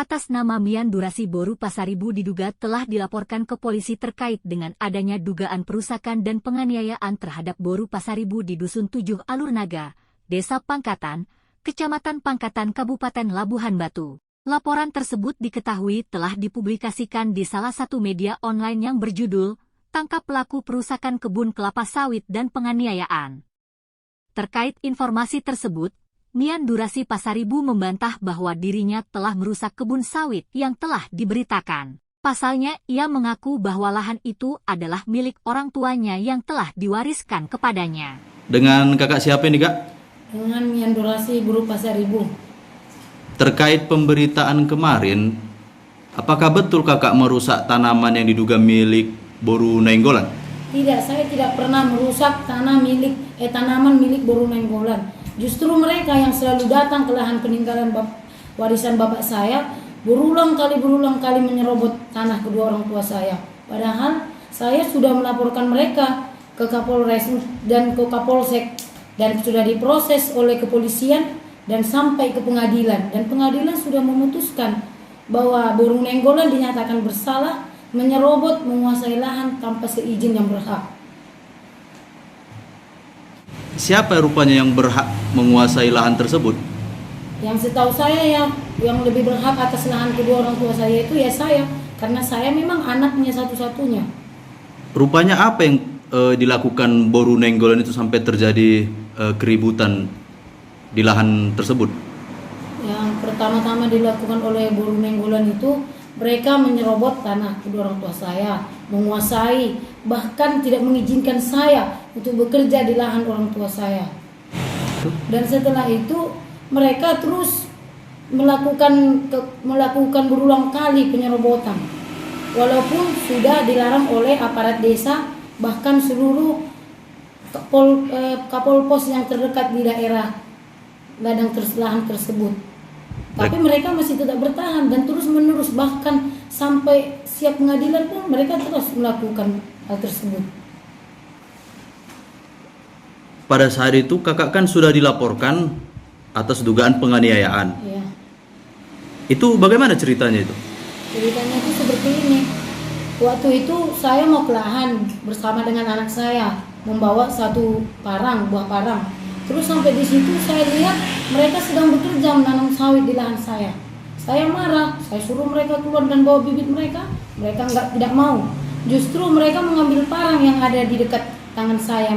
atas nama Mian Durasi Boru Pasaribu diduga telah dilaporkan ke polisi terkait dengan adanya dugaan perusakan dan penganiayaan terhadap Boru Pasaribu di Dusun 7 Alur Naga, Desa Pangkatan, Kecamatan Pangkatan, Kabupaten Labuhan Batu. Laporan tersebut diketahui telah dipublikasikan di salah satu media online yang berjudul "Tangkap Pelaku Perusakan Kebun Kelapa Sawit dan Penganiayaan". Terkait informasi tersebut, Mian Durasi Pasaribu membantah bahwa dirinya telah merusak kebun sawit yang telah diberitakan. Pasalnya, ia mengaku bahwa lahan itu adalah milik orang tuanya yang telah diwariskan kepadanya. Dengan kakak siapa ini, Kak? Dengan Mian Durasi Boru Pasaribu. Terkait pemberitaan kemarin, apakah betul kakak merusak tanaman yang diduga milik Boru Nainggolan? Tidak, saya tidak pernah merusak tanaman milik Boru Nainggolan. Justru mereka yang selalu datang ke lahan peninggalan warisan bapak saya berulang kali menyerobot tanah kedua orang tua saya. Padahal saya sudah melaporkan mereka ke Kapolres dan ke Kapolsek dan sudah diproses oleh kepolisian dan sampai ke pengadilan. Dan pengadilan sudah memutuskan bahwa Boru Nainggolan dinyatakan bersalah menyerobot menguasai lahan tanpa seizin yang berhak. Siapa rupanya yang berhak menguasai lahan tersebut? Yang setahu saya yang lebih berhak atas lahan kedua orang tua saya itu ya saya, karena saya memang anaknya satu-satunya. Rupanya apa yang dilakukan Boru Nainggolan itu sampai terjadi keributan di lahan tersebut? Yang pertama-tama dilakukan oleh Boru Nainggolan itu mereka menyerobot tanah kedua orang tua saya, menguasai, bahkan tidak mengizinkan saya untuk bekerja di lahan orang tua saya. Dan setelah itu mereka terus melakukan berulang kali penyerobotan. Walaupun sudah dilarang oleh aparat desa, bahkan seluruh Kapolpos yang terdekat di daerah ladang lahan tersebut. Tapi mereka masih tetap bertahan dan terus menerus, bahkan sampai siap pengadilan pun mereka terus melakukan hal tersebut. Pada saat itu kakak kan sudah dilaporkan atas dugaan penganiayaan. Ya. Itu bagaimana ceritanya itu? Ceritanya itu seperti ini. Waktu itu saya mau ke lahan bersama dengan anak saya, membawa satu buah parang. Terus sampai di situ saya lihat mereka sedang bekerja menanam sawit di lahan saya. Saya marah, saya suruh mereka keluar dan bawa bibit mereka. Mereka tidak mau. Justru mereka mengambil parang yang ada di dekat tangan saya,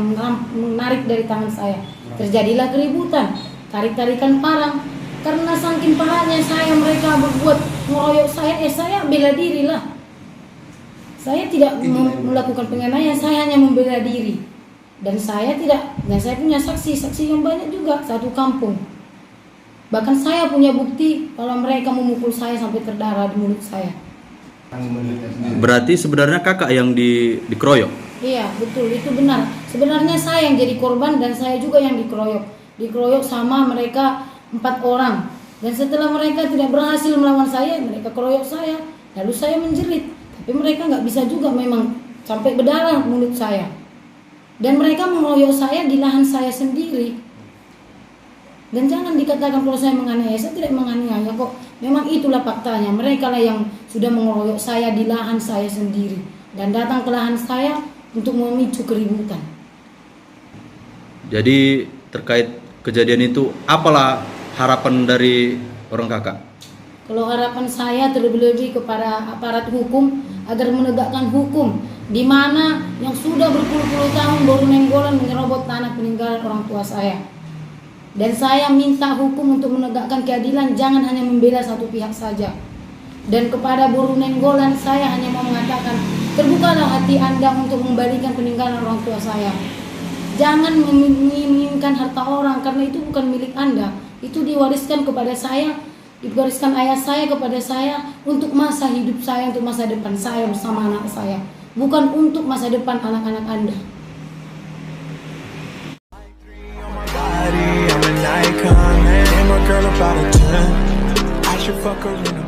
menarik dari tangan saya. Terjadilah keributan, tarik-tarikan parang. Karena saking parahnya mereka berbuat mengeroyok saya bela diri lah. Saya tidak melakukan penganiayaan, saya hanya membela diri. Dan saya punya saksi yang banyak juga, satu kampung. Bahkan saya punya bukti kalau mereka memukul saya sampai terdarah di mulut saya. Berarti sebenarnya kakak yang dikeroyok? Iya, betul, itu benar. Sebenarnya saya yang jadi korban dan saya juga yang dikeroyok. Dikeroyok sama mereka 4 orang. Dan setelah mereka tidak berhasil melawan saya, mereka keroyok saya. Lalu saya menjerit. Tapi mereka nggak bisa juga, memang sampai berdarah mulut saya. Dan mereka mengeroyok saya di lahan saya sendiri. Dan jangan dikatakan kalau saya menganiaya, saya tidak menganiaya kok. Memang itulah faktanya. Mereka lah yang sudah mengeroyok saya di lahan saya sendiri dan datang ke lahan saya untuk memicu keributan. Jadi terkait kejadian itu, apalah harapan dari orang kakak? Kalau harapan saya terlebih-lebih kepada aparat hukum agar menegakkan hukum, di mana yang sudah berpuluh-puluh tahun Boru Nainggolan menyerobot tanah peninggalan orang tua saya. Dan saya minta hukum untuk menegakkan keadilan, jangan hanya membela satu pihak saja. Dan kepada Boru Nainggolan saya hanya mau mengatakan, terbukalah hati Anda untuk mengembalikan peninggalan orang tua saya. Jangan menginginkan harta orang, karena itu bukan milik Anda. Itu diwariskan kepada saya, diwariskan ayah saya kepada saya untuk masa hidup saya, untuk masa depan saya bersama anak saya. Bukan untuk masa depan anak-anak Anda. I'm an icon, man. I'm a girl about a 10. I should fuck her in a